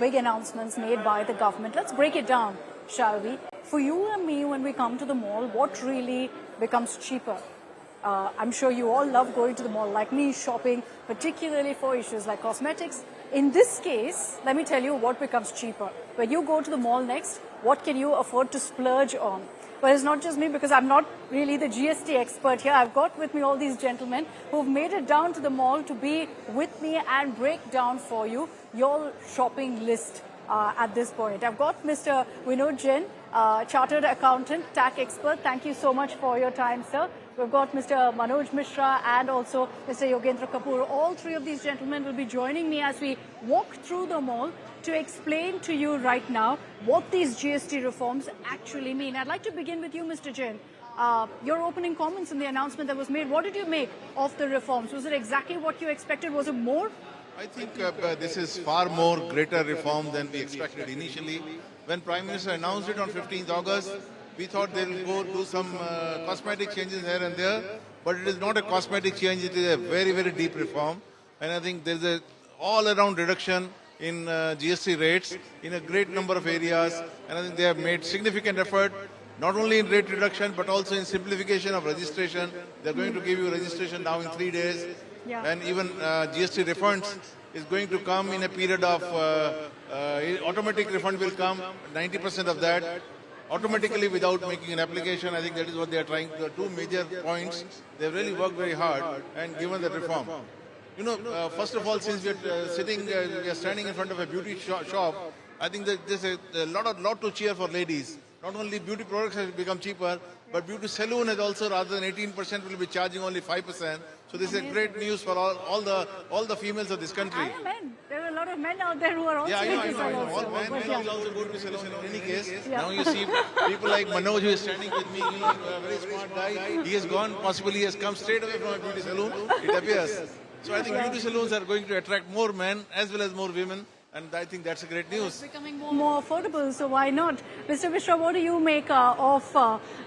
big announcements made by the government. Let's break it down, shall we? For you and me, when we come to the mall, what really becomes cheaper? I'm sure you all love going to the mall, like me, shopping, particularly for issues like cosmetics. In this case, let me tell you what becomes cheaper. When you go to the mall next, what can you afford to splurge on? Well, it's not just me, because I'm not really the GST expert here. I've got with me all these gentlemen who've made it down to the mall to be with me and break down for you your shopping list at this point. I've got Mr. Vinod Jain, Chartered Accountant, tax expert. Thank you so much for your time, sir. We've got Mr. Manoj Mishra and also Mr. Yogendra Kapoor. All three of these gentlemen will be joining me as we walk through the mall to explain to you right now what these GST reforms actually mean. I'd like to begin with you, Mr. Jain. Your opening comments in the announcement that was made, what did you make of the reforms? Was it exactly what you expected? Was it more? I think this is far more greater reform than we expected initially. When Prime Minister announced it on 15th August, we thought they'll go do some cosmetic changes here and there, but it is not a cosmetic change, it is a very, very deep reform. And I think there's a all-around reduction in GST rates in a great number of areas, and I think they have made significant effort, not only in rate reduction, but also in simplification of registration. They're going to give you registration now in 3 days, and even GST refunds is going to come in a period of, automatic refund will come, 90% of that, automatically without making an application. I think that is what they are trying. The two major points, they really worked very hard and given the reform. You know, first of all, since we are standing in front of a beauty shop, I think that there's a lot to cheer for ladies. Not only beauty products have become cheaper, but beauty salon has also, rather than 18%, will be charging only 5%. So this is a great news for all the females of this country. And men. There are a lot of men out there who are also I know. All men will also go to salon in any case. Now you see people like Manoj, who is standing with me, a very smart guy. He has gone, possibly he has come straight away from a beauty salon, it appears. So I think beauty salons are going to attract more men as well as more women. And I think that's a great news. It's becoming more affordable, so why not? Mr. Mishra, what do you make of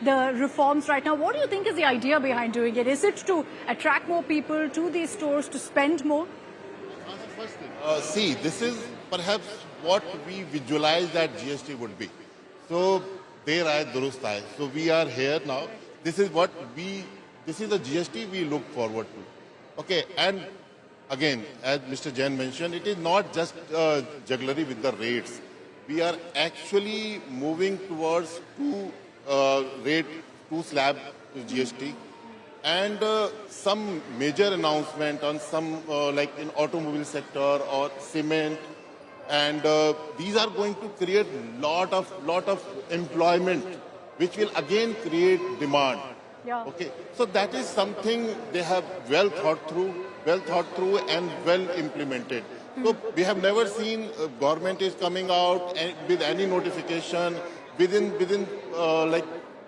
the reforms right now? What do you think is the idea behind doing it? Is it to attract more people to these stores, to spend more? See, this is perhaps what we visualize that GST would be. So, there aaya durust aaye. So we are here now. This is the GST we look forward to. Okay, and again, as Mr. Jain mentioned, it is not just jugglery with the rates. We are actually moving towards two slab GST, and some major announcement on some like in automobile sector or cement, and these are going to create lot of employment, which will again create demand. Okay, so that is something they have well thought through and well implemented. So we have never seen government is coming out with any notification within like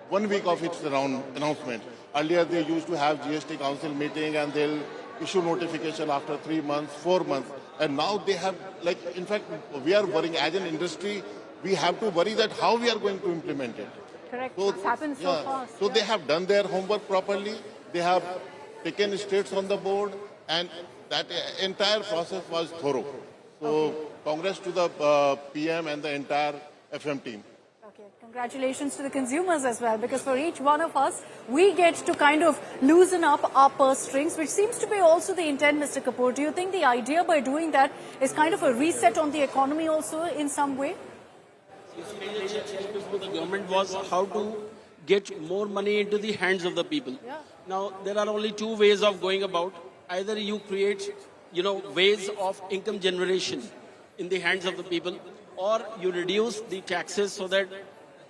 1 week of its announcement. Earlier they used to have GST council meeting and they'll issue notification after 3 months, 4 months, and now they have, like, in fact we are worrying as an industry. We have to worry that how we are going to implement it. Correct. So, it's happened so fast. So they have done their homework properly. They have taken states on the board, and that entire process was thorough. So congrats to the PM and the entire FM team. Okay, congratulations to the consumers as well, because for each one of us, we get to kind of loosen up our purse strings, which seems to be also the intent, Mr. Kapoor. Do you think the idea by doing that is kind of a reset on the economy also in some way? Before the government was how to get more money into the hands of the people. Now, there are only two ways of going about. Either you create, ways of income generation in the hands of the people, or you reduce the taxes so that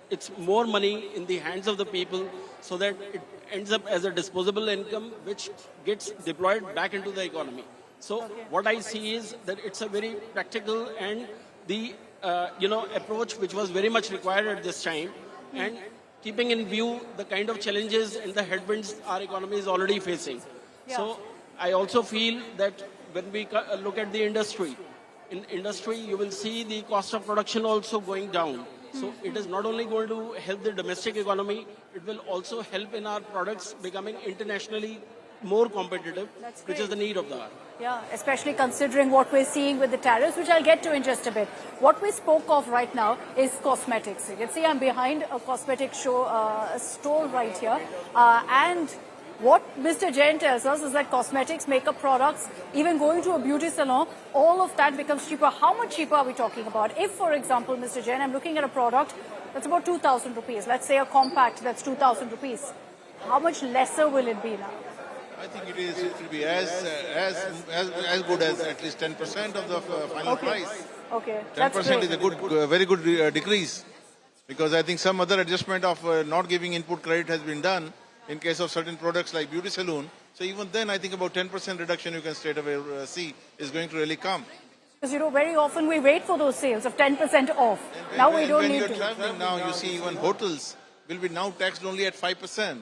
it's more money in the hands of the people, so that it ends up as a disposable income which gets deployed back into the economy. So what I see is that it's a very practical and the approach which was very much required at this time, and keeping in view the kind of challenges and the headwinds our economy is already facing. So I also feel that when we look at the industry, in industry you will see the cost of production also going down. So it is not only going to help the domestic economy, it will also help in our products becoming internationally more competitive, That's which is great. the need of the hour. Yeah, especially considering what we're seeing with the tariffs, which I'll get to in just a bit. What we spoke of right now is cosmetics. You can see I'm behind a cosmetic store right here. And what Mr. Jain tells us is that cosmetics, makeup products, even going to a beauty salon, all of that becomes cheaper. How much cheaper are we talking about? If, for example, Mr. Jain, I'm looking at a product that's about 2,000 rupees. Let's say a compact that's 2,000 rupees. How much lesser will it be now? I think it will be as good as at least 10% of the final price. Okay, that's 10% great. is a good, very good decrease, because I think some other adjustment of not giving input credit has been done in case of certain products like beauty salon. So even then, I think about 10% reduction you can straight away see is going to really come. Because, very often we wait for those sales of 10% off. Now we don't when need you're to. traveling now, you see even hotels will be now taxed only at 5%.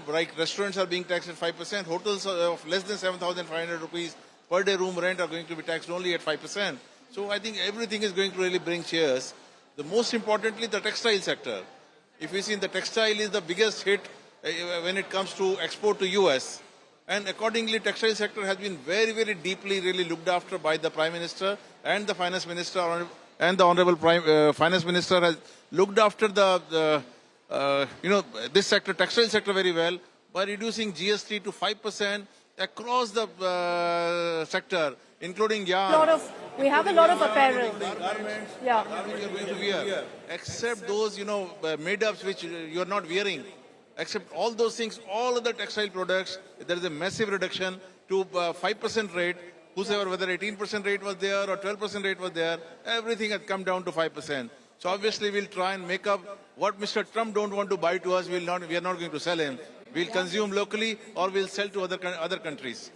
Like restaurants are being taxed at 5%. Hotels of less than 7,500 rupees per day room rent are going to be taxed only at 5%. So I think everything is going to really bring cheers. The most importantly, the textile sector. If you see, the textile is the biggest hit when it comes to export to US. And accordingly, textile sector has been very, very deeply really looked after by the Prime Minister and the Finance Minister, and the Honorable Finance Minister has looked after this sector, textile sector very well by reducing GST to 5% across the sector, including yarn. We have a lot of apparel. Garments, Yeah. which you're going to wear, except those, made-ups which you're not wearing. Except all those things, all other textile products, there is a massive reduction to 5% rate. Whether 18% rate was there or 12% rate was there, everything has come down to 5%. So obviously we'll try and make up what Mr. Trump don't want to buy to us. We are not going to sell him. We'll consume locally or we'll sell to other countries.